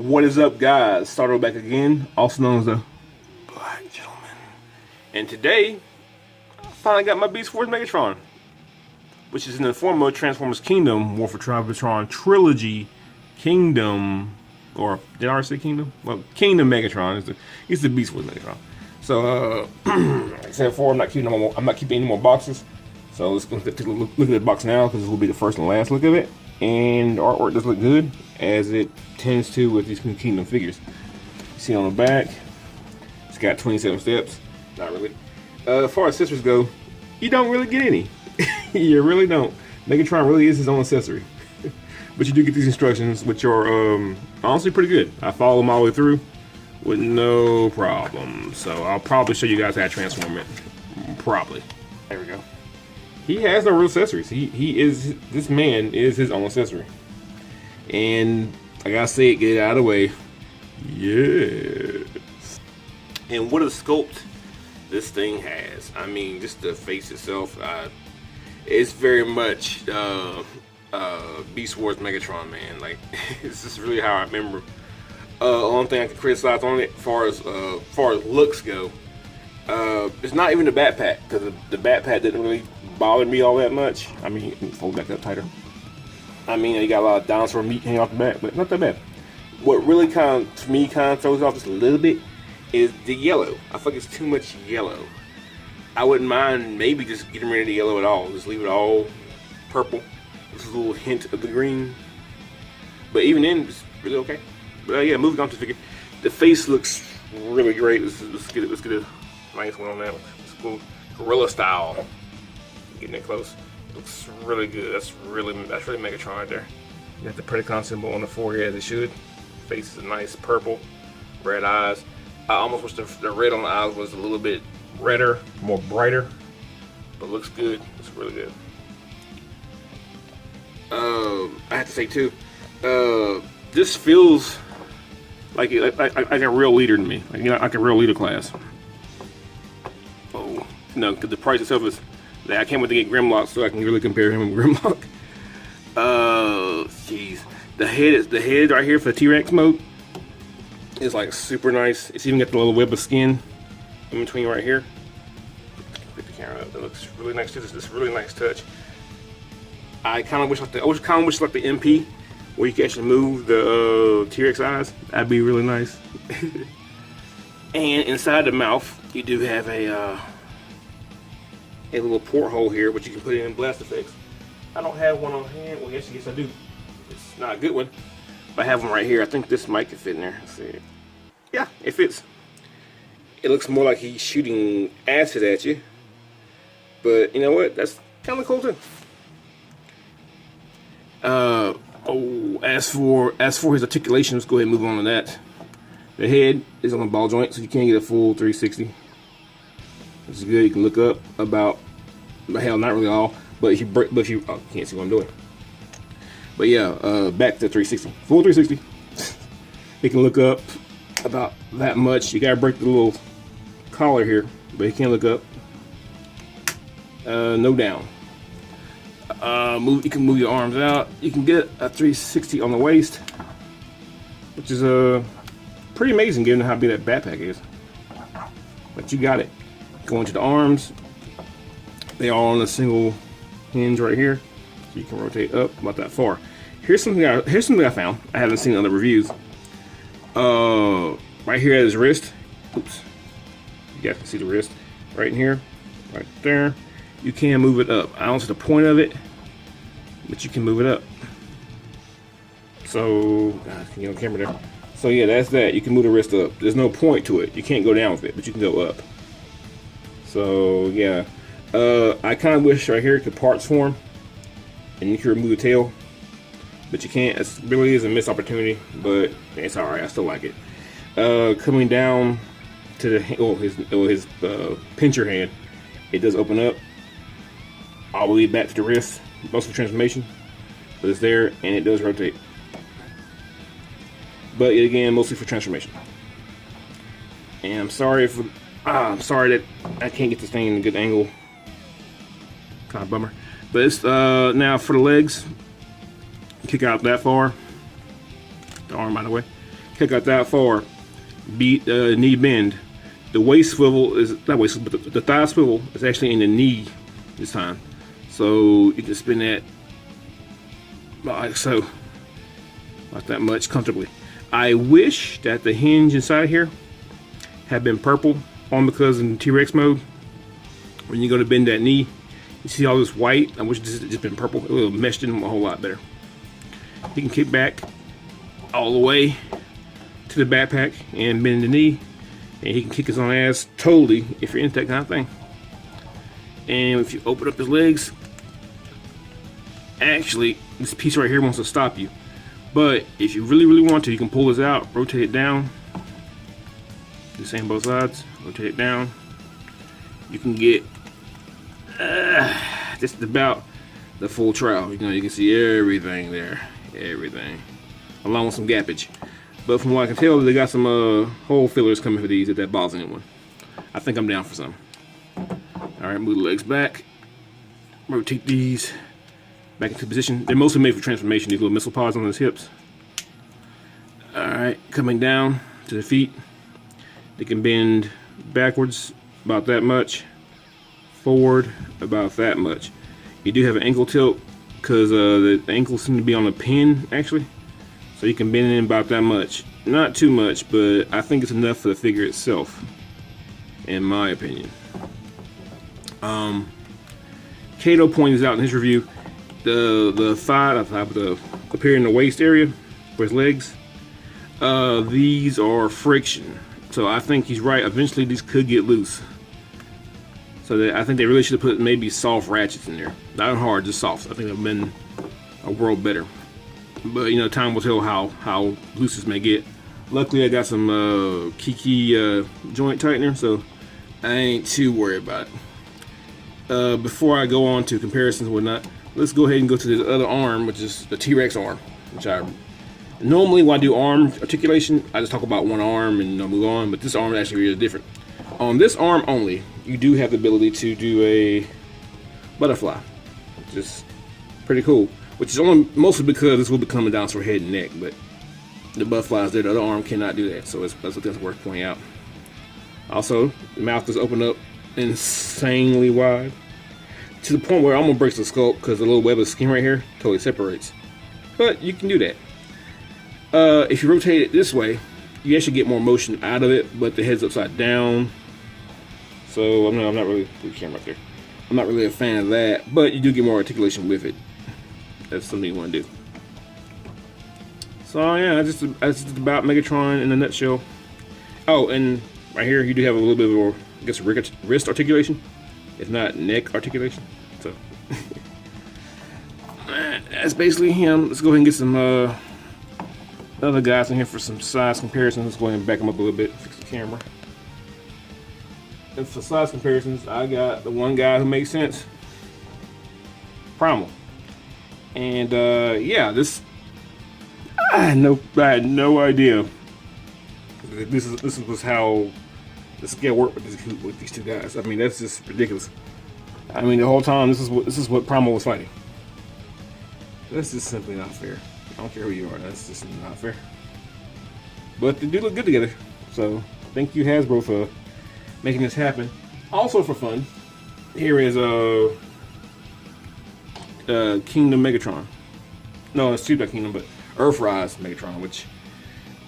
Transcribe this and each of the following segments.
What is up, guys? Started back again, also known as the Black Gentleman. And today, I finally got my Beast Wars Megatron, which is in the form of Transformers Kingdom, War for Cybertron Trilogy Kingdom, or did I already say Kingdom? Well, Kingdom Megatron is the Beast Wars Megatron. So, like I said before, I'm not keeping any more boxes. So let's go take a look at the box now, because this will be the first and last look of it. And the artwork does look good, as it tends to with these Kingdom figures. You see on the back, it's got 27 steps. Not really. As far as accessories go, you don't really get any. You really don't. Megatron really is his own accessory. But you do get these instructions, which are honestly pretty good. I follow them all the way through with no problem. So I'll probably show you guys how to transform it. Probably. There we go. He has no real accessories. This man is his own accessory. And I gotta say it, get it out of the way. Yes. And what a sculpt this thing has. I mean, just the face itself, it's very much Beast Wars Megatron, man. Like, this is really how I remember. Only thing I can criticize on it, as far as looks go, it's not even the backpack, because the backpack didn't really bother me all that much. I mean, fold back up tighter. I mean, you got a lot of dinosaur meat hanging off the back, but not that bad. What really kind of throws off just a little bit is the yellow. I think it's too much yellow. I wouldn't mind maybe just getting rid of the yellow at all. Just leave it all purple. Just a little hint of the green. But even then, it's really okay. But yeah, moving on to the figure. The face looks really great. Let's get a nice one on that one. Let's go gorilla style. Getting it close. Looks really good. That's really Megatron right there. You got the Predacon symbol on the forehead as it should. Face is a nice purple. Red eyes. I almost wish the red on the eyes was a little bit redder, more brighter. But looks good. Looks really good. I have to say too, this feels like a real leader to me. Like a real leader class. Oh no, because the price itself is. I can't wait to get Grimlock so I can really compare him with Grimlock. Jeez. The head right here for the T-Rex mode is like super nice. It's even got the little web of skin in between right here. Pick the camera up. That looks really nice too. This is a really nice touch. I kind of wish like the MP, where you can actually move the T-Rex eyes. That'd be really nice. And inside the mouth, you do have a little porthole here, which you can put in blast effects. I don't have one on hand. Well, yes, I do. It's not a good one, but I have one right here. I think this mic could fit in there. Let's see. Yeah, it fits. It looks more like he's shooting acid at you, but you know what? That's kind of cool too. As for his articulation, let's go ahead and move on to that. The head is on a ball joint, so you can't get a full 360. This is good. You can look up about, hell, not really all, but if you oh, can't see what I'm doing. But yeah, back to 360, full 360. You can look up about that much. You gotta break the little collar here, but you can't look up. No down. You can move your arms out. You can get a 360 on the waist, which is pretty amazing given how big that backpack is. But you got it. Going to the arms, they are on a single hinge right here, so you can rotate up about that far. Here's something I found. I haven't seen other reviews. Right here at his wrist. Oops. You guys can see the wrist right in here, right there. You can move it up. I don't see the point of it, but you can move it up. So, God, can you get on camera there? So yeah, that's that. You can move the wrist up. There's no point to it. You can't go down with it, but you can go up. So yeah, I kind of wish right here it could parts form, and you can remove the tail, but you can't. It really is a missed opportunity, but it's all right. I still like it. Coming down to his pincher hand, it does open up all the way back to the wrist, most of the transformation, but it's there and it does rotate. But again, mostly for transformation. And I'm sorry that I can't get this thing in a good angle. Kind of bummer. But it's now for the legs. Kick out that far. The arm, by the way. kick out that far, knee bend. The waist swivel is not waist, but the thigh swivel is actually in the knee this time, so you can spin that like so, not that much, comfortably. I wish that the hinge inside here had been purple, on because in T-Rex mode, when you go to bend that knee, you see all this white. I wish this had just been purple. It would have meshed in a whole lot better. You can kick back all the way to the backpack and bend the knee, and he can kick his own ass totally if you're into that kind of thing. And if you open up his legs, actually this piece right here wants to stop you, but if you really want to, you can pull this out, rotate it down, do the same both sides, rotate it down. You can get just about the full trowel. You know, you can see everything there, everything, along with some gappage. But from what I can tell, they got some hole fillers coming for these if that bothers anyone. I think I'm down for some. Alright, move the legs back. Rotate these back into position. They're mostly made for transformation, these little missile pods on his hips. Alright, coming down to the feet. They can bend backwards about that much, forward about that much. You do have an ankle tilt because the ankles seem to be on a pin actually, so you can bend in about that much. Not too much, but I think it's enough for the figure itself, in my opinion. Kato points out in his review the thigh, the up here in the waist area for his legs, these are friction. So I think he's right. Eventually these could get loose. So I think they really should have put maybe soft ratchets in there. Not hard, just soft. I think that would have been a world better. But you know, time will tell how loose this may get. Luckily I got some Kiki joint tightener, so I ain't too worried about it. Before I go on to comparisons and whatnot, let's go ahead and go to the other arm, which is the T-Rex arm, which I normally when I do arm articulation, I just talk about one arm and move on, but this arm is actually really different. On this arm only, you do have the ability to do a butterfly, which is pretty cool, which is only mostly because this will be coming down to her head and neck, but the butterfly is there, the other arm cannot do that, so that's worth pointing out. Also, the mouth is opened up insanely wide, to the point where I'm gonna break the sculpt because the little web of skin right here totally separates. But you can do that. If you rotate it this way, you actually get more motion out of it, but the head's upside down. So I'm not really camera up there. I'm not really a fan of that, but you do get more articulation with it. That's something you want to do. So yeah, that's just about Megatron in a nutshell. Oh, and right here you do have a little bit of, I guess, wrist articulation, if not neck articulation. So that's basically him. Let's go ahead and get some other guys in here for some size comparisons. Let's go ahead and back them up a little bit, fix the camera. And for size comparisons, I got the one guy who makes sense, Primal. And yeah, this I had no idea this was how the scale worked with these two guys. I mean, that's just ridiculous. I mean, the whole time this is what Primal was fighting. That's just simply not fair. I don't care who you are, that's just not fair. But they do look good together. So thank you, Hasbro, for making this happen. Also for fun, here is Kingdom Megatron. No, it's not Kingdom, but Earthrise Megatron, which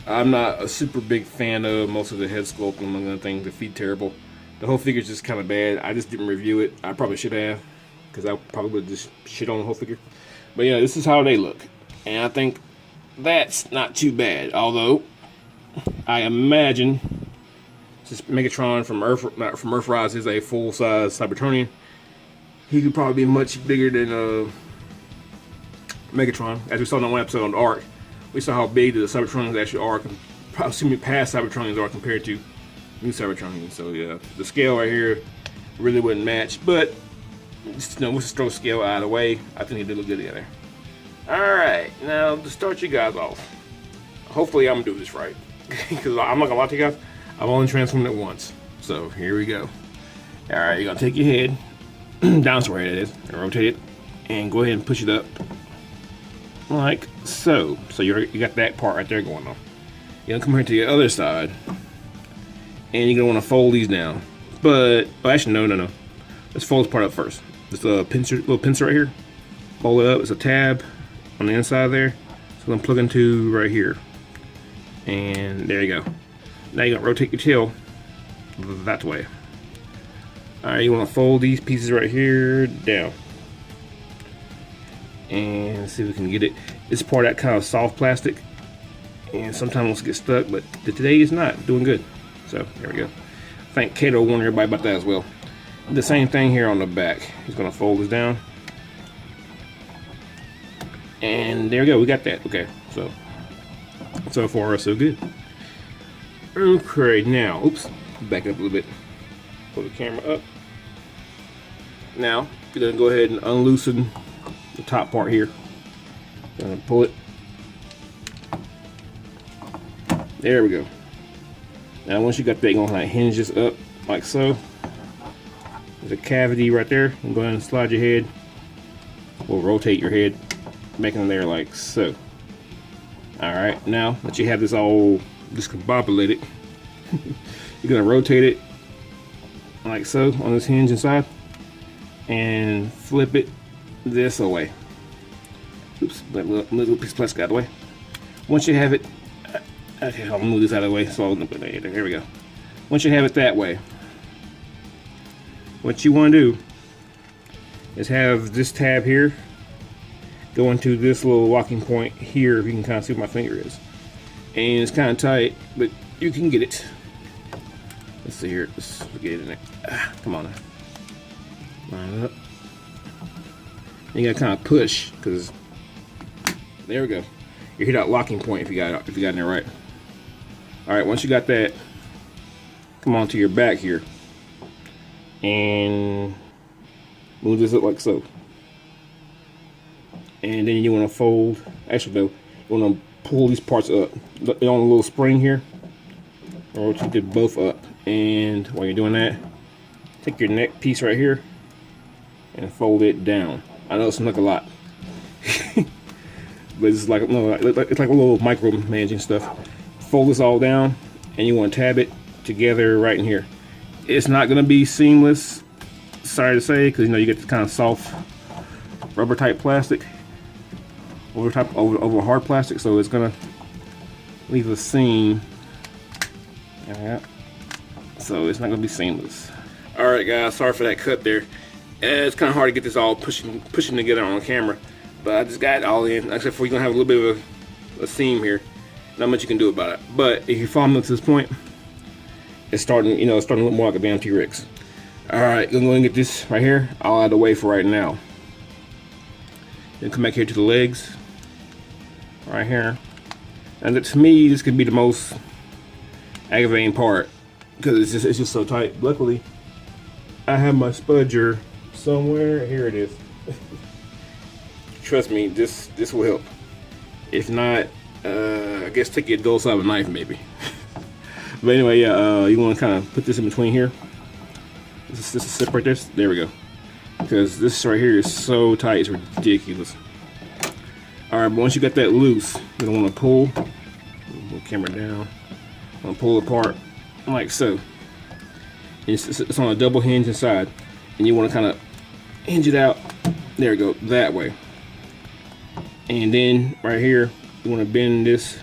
I'm not a super big fan of. Most of the head sculpt, among other things, the feet terrible. The whole figure's just kind of bad. I just didn't review it. I probably should have, because I probably would just shit on the whole figure. But yeah, this is how they look. And I think that's not too bad. Although, I imagine, since Megatron from Earthrise is a full-size Cybertronian, he could probably be much bigger than Megatron. As we saw in that one episode on the Ark, we saw how big the Cybertronians actually are, assuming past Cybertronians are compared to new Cybertronians. So yeah, the scale right here really wouldn't match, but just, we'll just throw scale out of the way. I think they did look good together. Alright, now to start you guys off, hopefully I'm gonna do this right, because I'm not gonna lie to you guys, I've only transformed it once. So here we go. Alright, you're gonna take your head, down to where it is, and rotate it, and go ahead and push it up, like so. So you got that part right there going on. You're gonna come here to the other side, and you're gonna want to fold these down. But actually, no. Let's fold this part up first. This little pincer right here. Fold it up. It's a tab on the inside there. So I'm gonna plug into right here, and there you go. Now you're gonna rotate your tail that way. All right, you want to fold these pieces right here down, and see if we can get it. It's part of that kind of soft plastic, and sometimes it'll get stuck, but today it's not doing good. So there we go. I think Kato warned everybody about that as well. The same thing here on the back. He's gonna fold this down, and there we go. We got that. Okay, so far so good. Okay, now, oops, back it up a little bit. Pull the camera up. Now you're gonna go ahead and unloosen the top part here. Gonna pull it. There we go. Now once you got that, you're gonna hinge this up like so. There's a cavity right there. And go ahead and slide your head, or rotate your head, making it there like so. Alright, now that you have this all discombobulated, you're gonna rotate it like so on this hinge inside and flip it this away. Oops, that little piece of plastic out of the way. Once you have it, okay, I'll move this out of the way. So there we go. Once you have it that way, what you want to do is have this tab here go into this little locking point here. If you can kind of see where my finger is, and it's kind of tight, but you can get it. Let's see here. Let's get it in there. Come on now. Line it up. You gotta kind of push, because there we go. You hit that locking point if you got in there right. All right, once you got that, come on to your back here and move this up like so. And then you want to fold. Actually, though, you want to pull these parts up on a little spring here. Rotate it both up. And while you're doing that, take your neck piece right here and fold it down. I know it's not a lot, but it's like it's like a little micromanaging stuff. Fold this all down, and you want to tab it together right in here. It's not going to be seamless, sorry to say, because you know you get this kind of soft rubber type plastic over hard plastic, so it's going to leave a seam. Yeah. So it's not going to be seamless. All right, guys, sorry for that cut there. It's kind of hard to get this all pushing together on camera, but I just got it all in. Except for you're gonna have a little bit of a seam here. Not much you can do about it. But if you follow me to this point, it's starting, it's starting to look more like a damn T-Rex. All right, I'm going to get this right here all out of the way for right now. Then come back here to the legs, right here. And to me, this could be the most aggravating part because it's just so tight. Luckily, I have my spudger somewhere. Here it is. Trust me, this will help. If not, I guess take your dull side of a knife maybe. But anyway, yeah, you want to kind of put this in between here. This is separate this. There we go. Because this right here is so tight, it's ridiculous. All right, but once you got that loose, you're gonna want to pull. Move the camera down. I'm gonna pull it apart like so. It's on a double hinge inside, and you want to kind of hinge it out. There we go, that way. And then right here, you want to bend this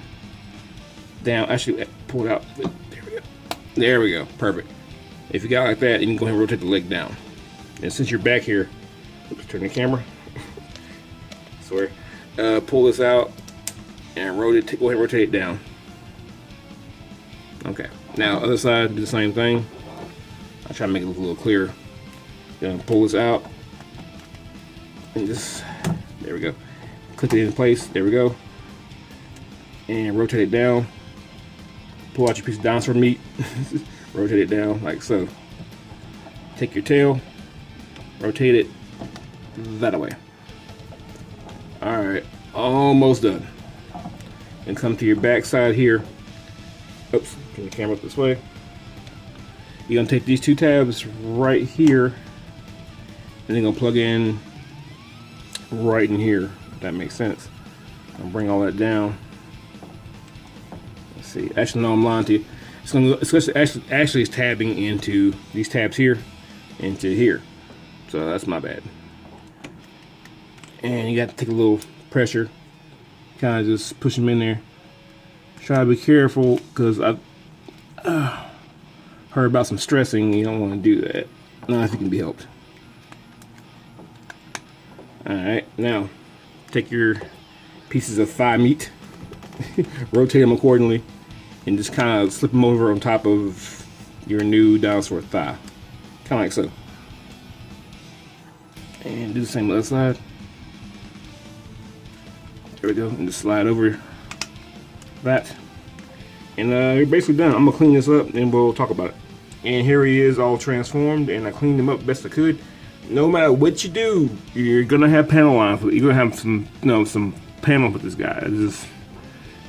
down. Actually, pull it out. There we go. There we go. Perfect. If you got it like that, you can go ahead and rotate the leg down. And since you're back here, oops, turn the camera. Sorry. Pull this out and rotate. Go ahead and rotate it down. Okay. Now, other side, do the same thing. I'll try to make it look a little clearer. Gonna pull this out and just, there we go. Click it in place, there we go. And rotate it down. Pull out your piece of dinosaur meat. Rotate it down like so. Take your tail, rotate it that way. Alright, almost done. And come to your back side here. Oops, turn the camera up this way. You're gonna take these two tabs right here, and then gonna plug in right in here, if that makes sense. I'll bring all that down. Let's see. Actually, no, I'm lying to you. It's tabbing into these tabs here, into here. So that's my bad. And you got to take a little pressure, kind of just push them in there. Try to be careful because I've heard about some stressing. You don't want to do that. Not if it can be helped. Alright, now take your pieces of thigh meat, rotate them accordingly, and just kind of slip them over on top of your new dinosaur thigh. Kind of like so. And do the same on the other side. There we go, and just slide over that. And you're basically done. I'm gonna clean this up and we'll talk about it. And here he is all transformed, and I cleaned him up best I could. No matter what you do, you're gonna have panel lines. You're gonna have some, some panels with this guy. It's just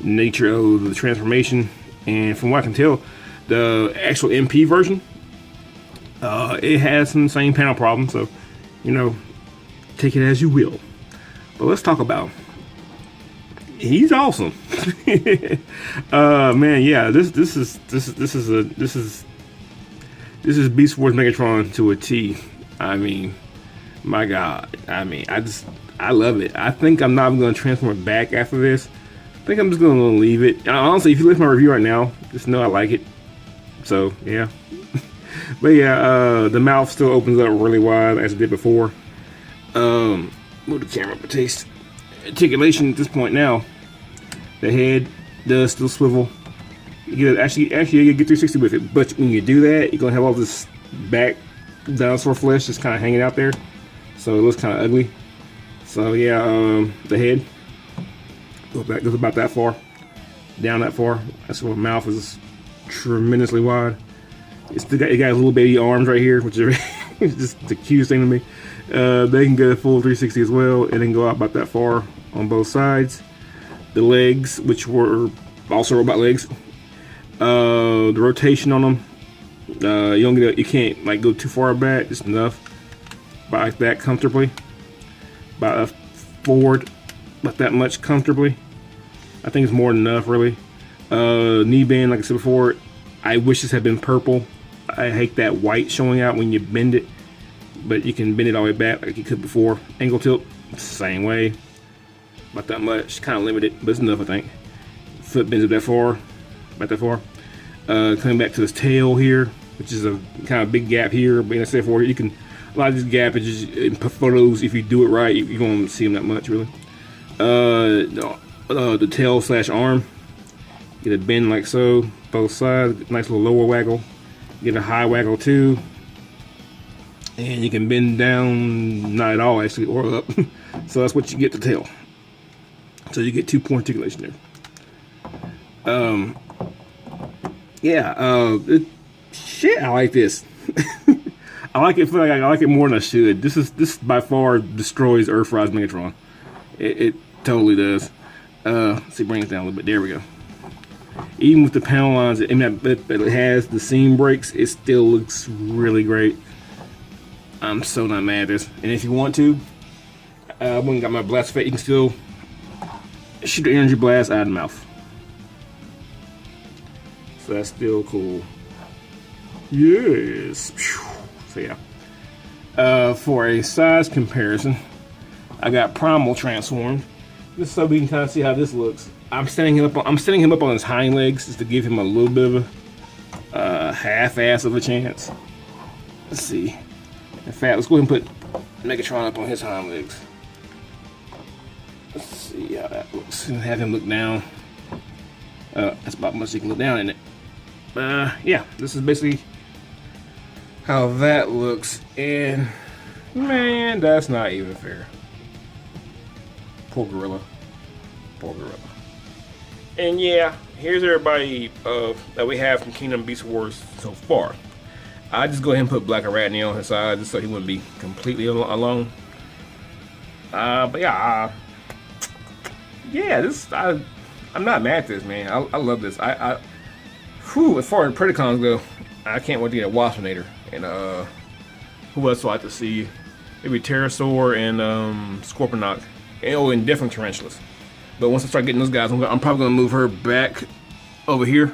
nature of the transformation. And from what I can tell, the actual MP version, it has some same panel problems. So, take it as you will. But let's talk about him. He's awesome. Man, yeah, this is Beast Wars Megatron to a T. I mean, my God. I mean, I love it. I think I'm not going to transform it back after this. I think I'm just going to leave it. And honestly, if you listen to my review right now, just know I like it. So, yeah. But yeah, the mouth still opens up really wide as it did before. Move the camera up a taste. Articulation at this point now. The head does still swivel. You get actually you get 360 with it, but when you do that, you're gonna have all this back dinosaur flesh just kind of hanging out there, so it looks kind of ugly. So yeah, the head goes about that far, down that far. That's why the mouth is tremendously wide. It got little baby arms right here, which is just the cutest thing to me. They can go full 360 as well, and then go out about that far on both sides. The legs, which were also robot legs, the rotation on them, you can't like go too far back, just enough, about like that comfortably, about forward, about that much comfortably. I think it's more than enough, really. Knee bend, like I said before, I wish this had been purple. I hate that white showing out when you bend it, but you can bend it all the way back like you could before. Angle tilt, same way. About that much, kind of limited, but it's enough, I think. Foot bends up that far, about that far. Coming back to this tail here, which is a kind of big gap here. But as I said before, you can, a lot of these gaps, in photos, if you do it right, you're going to see them that much, really. The tail / arm, get a bend like so, both sides, nice little lower waggle. Get a high waggle too. And you can bend down, not at all actually, or up. So that's what you get the tail. So you get 2-point articulation there. Shit, I like this. I like it. I like it more than I should. This by far destroys Earthrise Megatron. It totally does. Let's see, bring it down a little bit. There we go. Even with the panel lines, it has the seam breaks. It still looks really great. I'm so not mad at this. And if you want to, I went and got my blast effect. You can still shoot the energy blast out of the mouth. So that's still cool. Yes. So yeah. For a size comparison, I got Primal transformed. Just so we can kind of see how this looks. I'm setting him up on his hind legs just to give him a little bit of a half-ass of a chance. Let's see. In fact, let's go ahead and put Megatron up on his hind legs. Let's see how that looks. And have him look down. That's about much you can look down in it. Yeah, this is basically how that looks. And man, that's not even fair. Poor gorilla. Poor gorilla. And yeah, here's everybody that we have from Kingdom Beast Wars so far. I just go ahead and put Black Arachne on his side just so he wouldn't be completely alone. But yeah, I'm not mad at this, man. I love this. As far as Predacons go, I can't wait to get a Waspinator. And who else do I like to see? Maybe Pterosaur and Scorponok. And different tarantulas. But once I start getting those guys, I'm probably gonna move her back over here.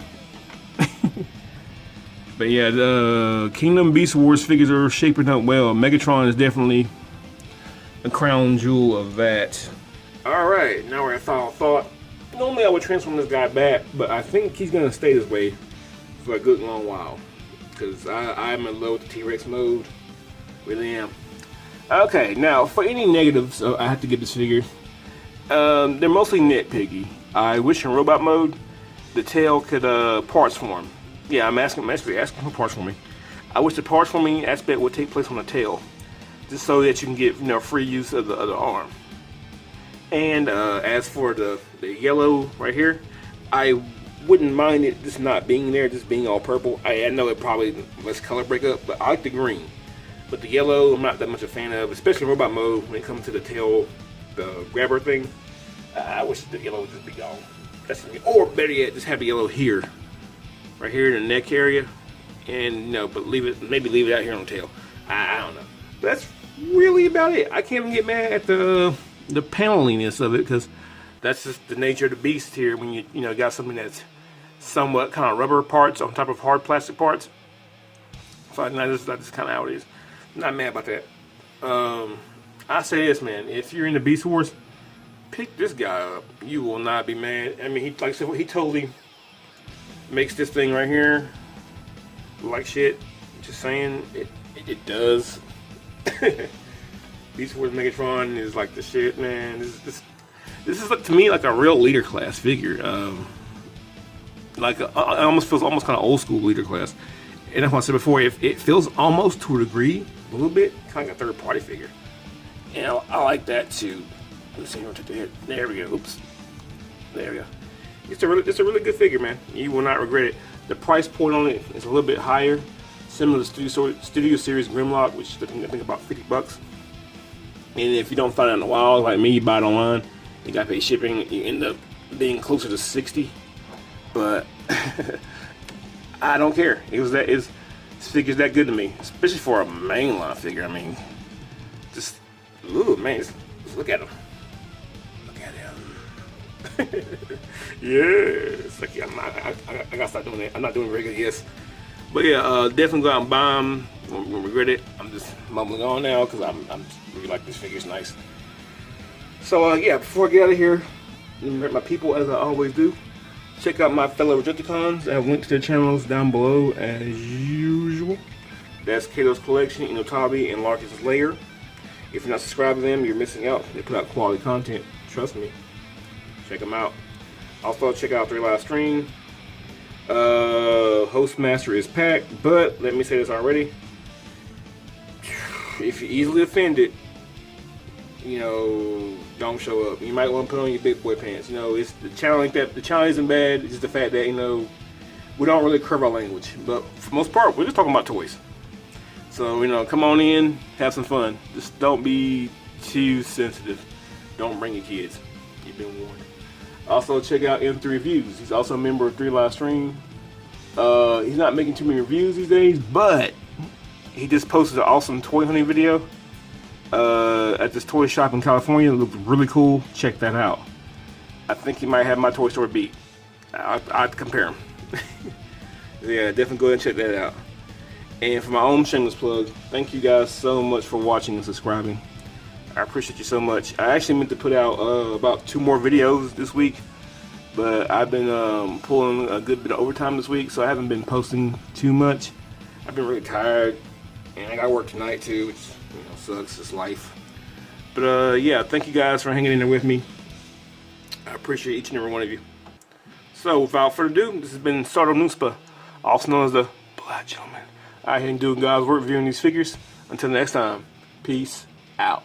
But yeah, the Kingdom Beast Wars figures are shaping up well. Megatron is definitely the crown jewel of that. Alright, now we're at final thought. Normally I would transform this guy back, but I think he's going to stay this way for a good long while. Because I'm in love with the T-Rex mode. Really am. Okay, now for any negatives I have to give this figure, they're mostly nitpicky. I wish in robot mode the tail could parts form. Yeah, I'm asking for parts forming. I wish the parts forming aspect would take place on the tail, just so that you can get free use of the other arm. And as for the yellow right here, I wouldn't mind it just not being there, just being all purple. I know it probably lets color break up, but I like the green. But the yellow, I'm not that much a fan of, especially in robot mode when it comes to the tail, the grabber thing. I wish the yellow would just be gone. That's me. Or better yet, just have the yellow here, right here in the neck area, and but maybe leave it out here on the tail. I don't know. But that's really about it. I can't even get mad at the paneliness of it, because that's just the nature of the beast here. When you got something that's somewhat kind of rubber parts on top of hard plastic parts. So that's just kind of how it is. Not mad about that. I say this, man. If you're in the Beast Wars, pick this guy up. You will not be mad. I mean, like I said, he totally makes this thing right here look like shit. Just saying, it does. Beast Wars Megatron is like the shit, man. This is like, to me, like a real leader class figure. Like it almost feels kind of old school leader class. And that's what I said before. It feels almost to a degree, a little bit, kind of like a third party figure. And I like that too. Let's see, what to do. There we go. Oops. There we go. It's a really good figure, man. You will not regret it. The price point on it is a little bit higher, similar to Studio Series Grimlock, which I think about $50. And if you don't find it in the wild, like me, you buy it online, you gotta pay shipping, you end up being closer to $60. But I don't care. This figure's that good to me, especially for a mainline figure. I mean, just ooh, man, just look at him. Look at him. Yes. Like, I gotta stop doing that. I'm not doing very good. Yes. But yeah, definitely go out and buy them. Won't regret it. I'm just mumbling on now because I'm really like this figure's nice. So yeah, before I get out of here, let me hurt my people as I always do. Check out my fellow rejecticons. I have linked to their channels down below as usual. That's Katos Collection, Enewtabie, and Larkin's Lair. If you're not subscribed to them, you're missing out. They put out quality content. Trust me. Check them out. Also, check out 3 Live Stream. Hostmaster is packed, but let me say this already. If you're easily offended, don't show up. You might want to put on your big boy pants. It's the challenge that the challenge isn't bad. It's just the fact that we don't really curve our language. But for the most part, we're just talking about toys. So come on in, have some fun. Just don't be too sensitive. Don't bring your kids. You've been warned. Also check out M3 Reviews. He's also a member of 3 Live Stream. He's not making too many reviews these days, but he just posted an awesome toy hunting video at this toy shop in California. It looked really cool. Check that out. I think he might have my Toy Story beat. I'd compare him. Yeah, definitely go ahead and check that out. And for my own shameless plug, thank you guys so much for watching and subscribing. I appreciate you so much. I actually meant to put out about 2 more videos this week, but I've been pulling a good bit of overtime this week, so I haven't been posting too much. I've been really tired, and I got work tonight too, which sucks. It's life. But yeah, thank you guys for hanging in there with me. I appreciate each and every one of you. So without further ado, this has been Sardo Noospa, also known as the Black Gentleman. I ain't doing God's work reviewing these figures. Until next time, peace out.